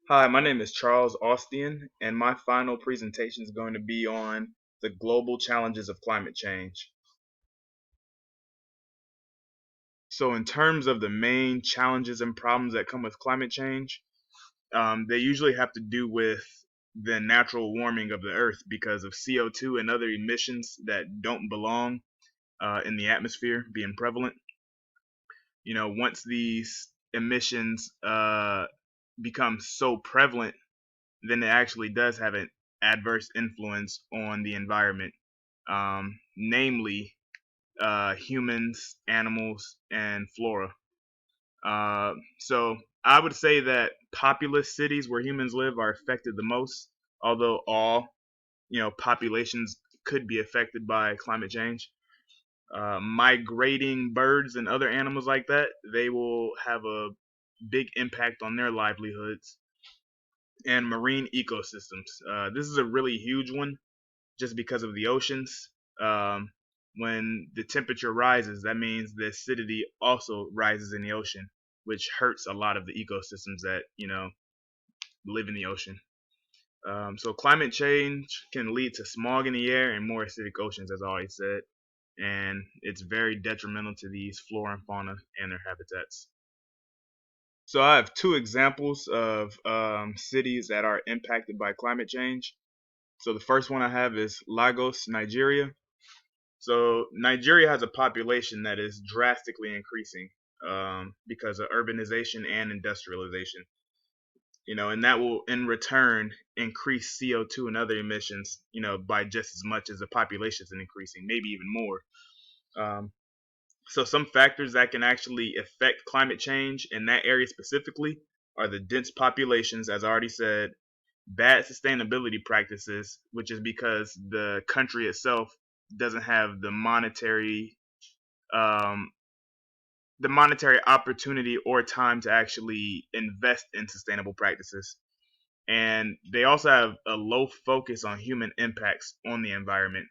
Hi, my name is Charles Austian, and my final presentation is going to be on the global challenges of climate change. So, in terms of the main challenges and problems that come with climate change, they usually have to do with the natural warming of the earth because of CO2 and other emissions that don't belong in the atmosphere being prevalent. Once these emissions become so prevalent, then it actually does have an adverse influence on the environment, namely humans, animals, and flora. So I would say that populous cities where humans live are affected the most, although all populations could be affected by climate change. Migrating birds and other animals like that, they will have a big impact on their livelihoods and marine ecosystems. This is a really huge one just because of the oceans. Um, when the temperature rises, that means the acidity also rises in the ocean, which hurts a lot of the ecosystems that live in the ocean. So climate change can lead to smog in the air and more acidic oceans, as I already said, and it's very detrimental to these flora and fauna and their habitats. So I have two examples of cities that are impacted by climate change. So the first one I have is Lagos, Nigeria. So Nigeria has a population that is drastically increasing because of urbanization and industrialization. And that will in return increase CO2 and other emissions, by just as much as the population is increasing, maybe even more. Um, so some factors that can actually affect climate change in that area specifically are the dense populations, as I already said, bad sustainability practices, which is because the country itself doesn't have um, the monetary opportunity or time to actually invest in sustainable practices. And they also have a low focus on human impacts on the environment.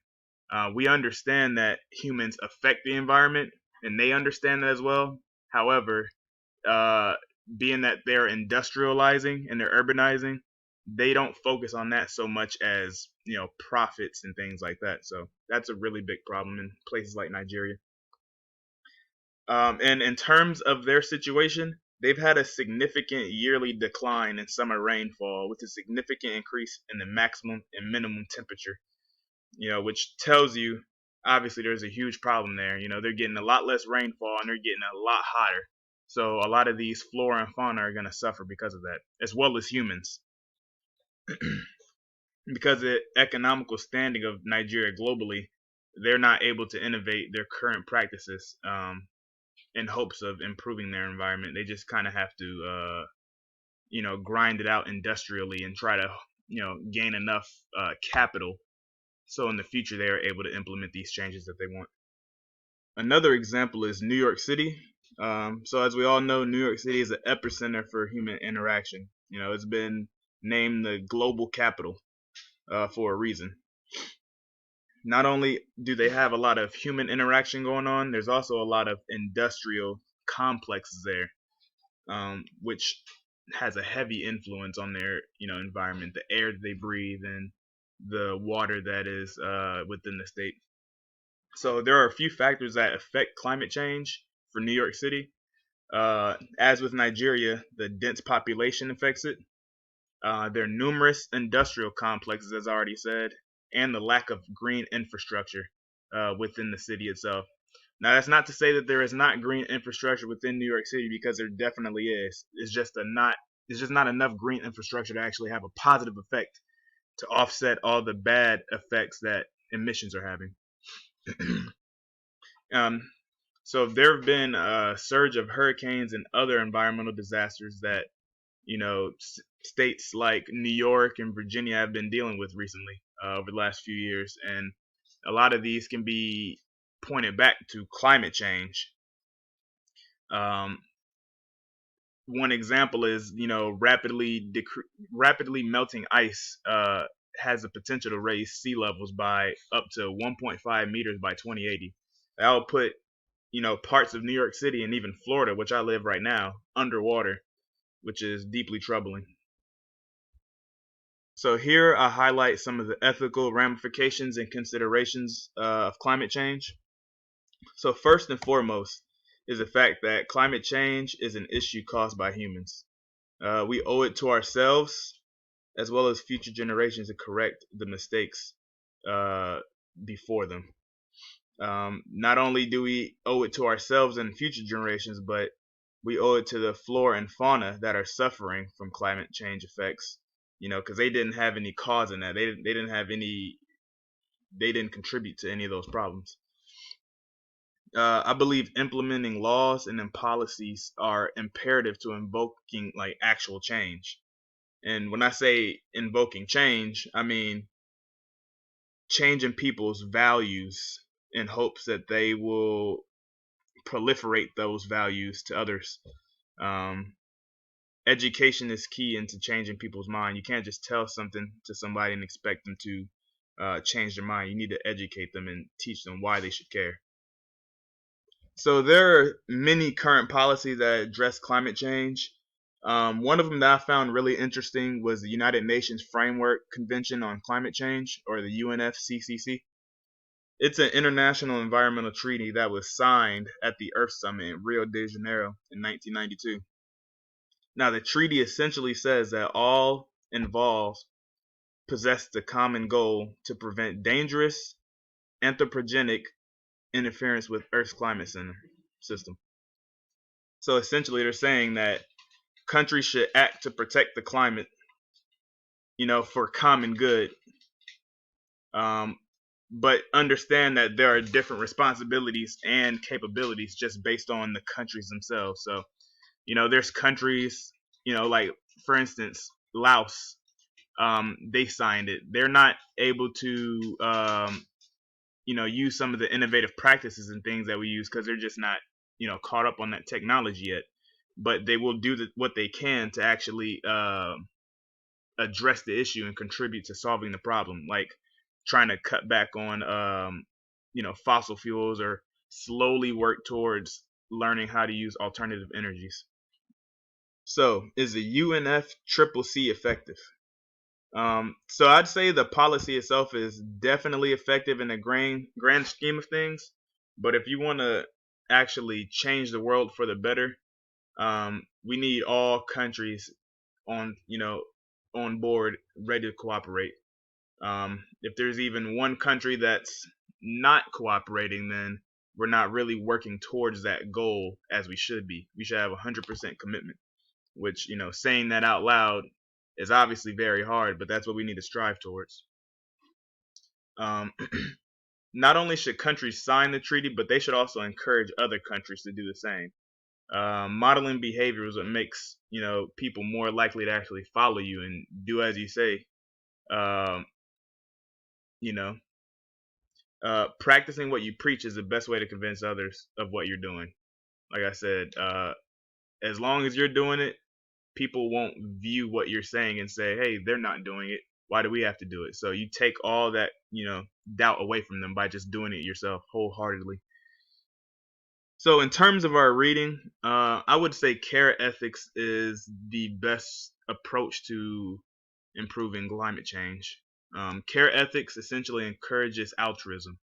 We understand that humans affect the environment, and they understand that as well. However, uh, being that they're industrializing and they're urbanizing, they don't focus on that so much as profits and things like that. So that's a really big problem in places like Nigeria. And in terms of their situation, they've had a significant yearly decline in summer rainfall with a significant increase in the maximum and minimum temperature, which tells you obviously there's a huge problem there. They're getting a lot less rainfall and they're getting a lot hotter. So a lot of these flora and fauna are going to suffer because of that, as well as humans. Because of the economical standing of Nigeria globally, they're not able to innovate their current practices in hopes of improving their environment. They just kind of have to, grind it out industrially and try to, gain enough capital so in the future they are able to implement these changes that they want. Another example is New York City. So as we all know, New York City is an epicenter for human interaction. It's been named the global capital for a reason. Not only do they have a lot of human interaction going on, there's also a lot of industrial complexes there, which has a heavy influence on their environment, the air that they breathe, and the water that is within the state. So there are a few factors that affect climate change for New York City. As with Nigeria, the dense population affects it. There are numerous industrial complexes, as I already said, and the lack of green infrastructure within the city itself. Now, that's not to say that there is not green infrastructure within New York City, because there definitely is. It's just not enough green infrastructure to actually have a positive effect to offset all the bad effects that emissions are having. um, so there have been a surge of hurricanes and other environmental disasters that states like New York and Virginia have been dealing with recently over the last few years, and a lot of these can be pointed back to climate change. Um, One example is rapidly melting ice has the potential to raise sea levels by up to 1.5 meters by 2080. That will put parts of New York City and even Florida, which I live right now, underwater, which is deeply troubling. So here I highlight some of the ethical ramifications and considerations of climate change. So first and foremost is the fact that climate change is an issue caused by humans. We owe it to ourselves as well as future generations to correct the mistakes uh, before them. Not only do we owe it to ourselves and future generations, but we owe it to the flora and fauna that are suffering from climate change effects. Because they didn't have any cause in that. They didn't have any. They didn't contribute to any of those problems. I believe implementing laws and then policies are imperative to invoking like actual change. And when I say invoking change, I mean changing people's values in hopes that they will proliferate those values to others. Um, Education is key into changing people's mind. You can't just tell something to somebody and expect them to change their mind. You need to educate them and teach them why they should care. So there are many current policies that address climate change. One of them that I found really interesting was the United Nations Framework Convention on Climate Change, or the UNFCCC. It's an international environmental treaty that was signed at the Earth Summit in Rio de Janeiro in 1992. Now, the treaty essentially says that all involved possess the common goal to prevent dangerous anthropogenic interference with Earth's climate system. So essentially, they're saying that countries should act to protect the climate, for common good. Um, but understand that there are different responsibilities and capabilities just based on the countries themselves. So, there's countries, like for instance, Laos, they signed it. They're not able to, use some of the innovative practices and things that we use because they're just not, caught up on that technology yet. But they will do what they can to actually address the issue and contribute to solving the problem, like trying to cut back on, fossil fuels, or slowly work towards learning how to use alternative energies. So, is the UNFCCC effective? So I'd say the policy itself is definitely effective in the grand scheme of things. But if you want to actually change the world for the better, we need all countries on board, ready to cooperate. If there's even one country that's not cooperating, then we're not really working towards that goal as we should be. We should have 100% commitment, which, saying that out loud is obviously very hard, but that's what we need to strive towards. Um, Not only should countries sign the treaty, but they should also encourage other countries to do the same. Modeling behavior is what makes people more likely to actually follow you and do as you say. Um, you know, Practicing what you preach is the best way to convince others of what you're doing. Like I said, as long as you're doing it, people won't view what you're saying and say, "Hey, they're not doing it. Why do we have to do it?" So you take all that doubt away from them by just doing it yourself wholeheartedly. So in terms of our reading, I would say care ethics is the best approach to improving climate change. Care ethics essentially encourages altruism,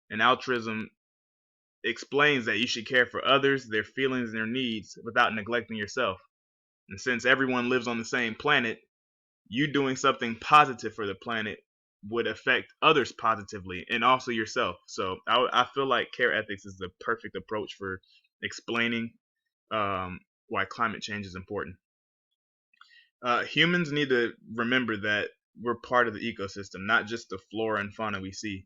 and altruism explains that you should care for others, their feelings, and their needs without neglecting yourself. And since everyone lives on the same planet, you doing something positive for the planet would affect others positively and also yourself. So I feel like care ethics is the perfect approach for explaining why climate change is important. Humans need to remember that we're part of the ecosystem, not just the flora and fauna we see.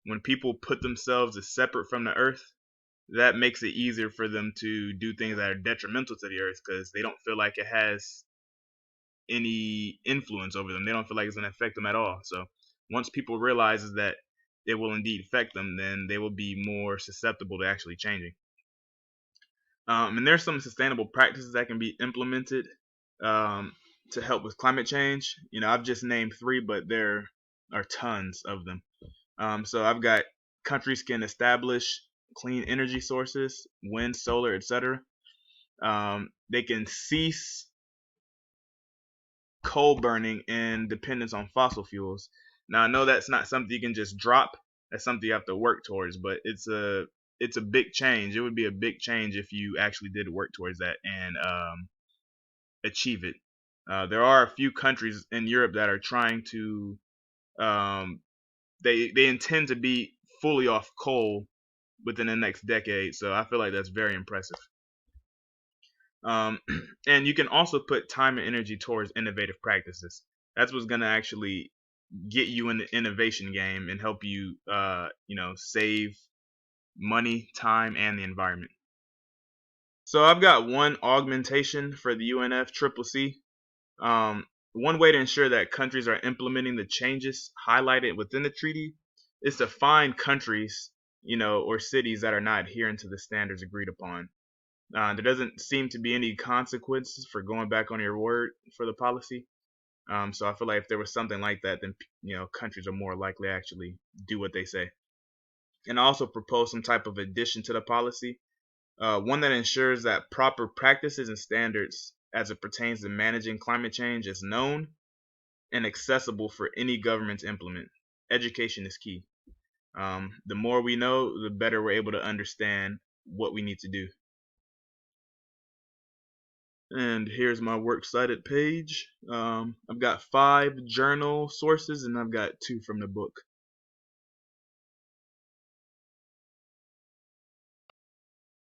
When people put themselves as separate from the earth, that makes it easier for them to do things that are detrimental to the earth because they don't feel like it has any influence over them. They don't feel like it's going to affect them at all. So once people realizes that it will indeed affect them, then they will be more susceptible to actually changing. And there's some sustainable practices that can be implemented um, to help with climate change. I've just named three, but there are tons of them. So I've got countries can establish clean energy sources, wind, solar, etc. They can cease coal burning and dependence on fossil fuels. Now I know that's not something you can just drop. That's something you have to work towards, but it's a big change. It would be a big change if you actually did work towards that and achieve it. There are a few countries in Europe that are trying to um, they intend to be fully off coal within the next decade. So I feel like that's very impressive. Um, and you can also put time and energy towards innovative practices. That's what's going to actually get you in the innovation game and help you, save money, time, and the environment. So I've got one augmentation for the UNFCCC. One way to ensure that countries are implementing the changes highlighted within the treaty is to find countries, or cities that are not adhering to the standards agreed upon. There doesn't seem to be any consequences for going back on your word for the policy. So I feel like if there was something like that, then countries are more likely to actually do what they say. And also propose some type of addition to the policy, one that ensures that proper practices and standards as it pertains to managing climate change is known and accessible for any government to implement. Education is key. The more we know, the better we're able to understand what we need to do. And here's my works cited page. I've got 5 journal sources and I've got 2 from the book.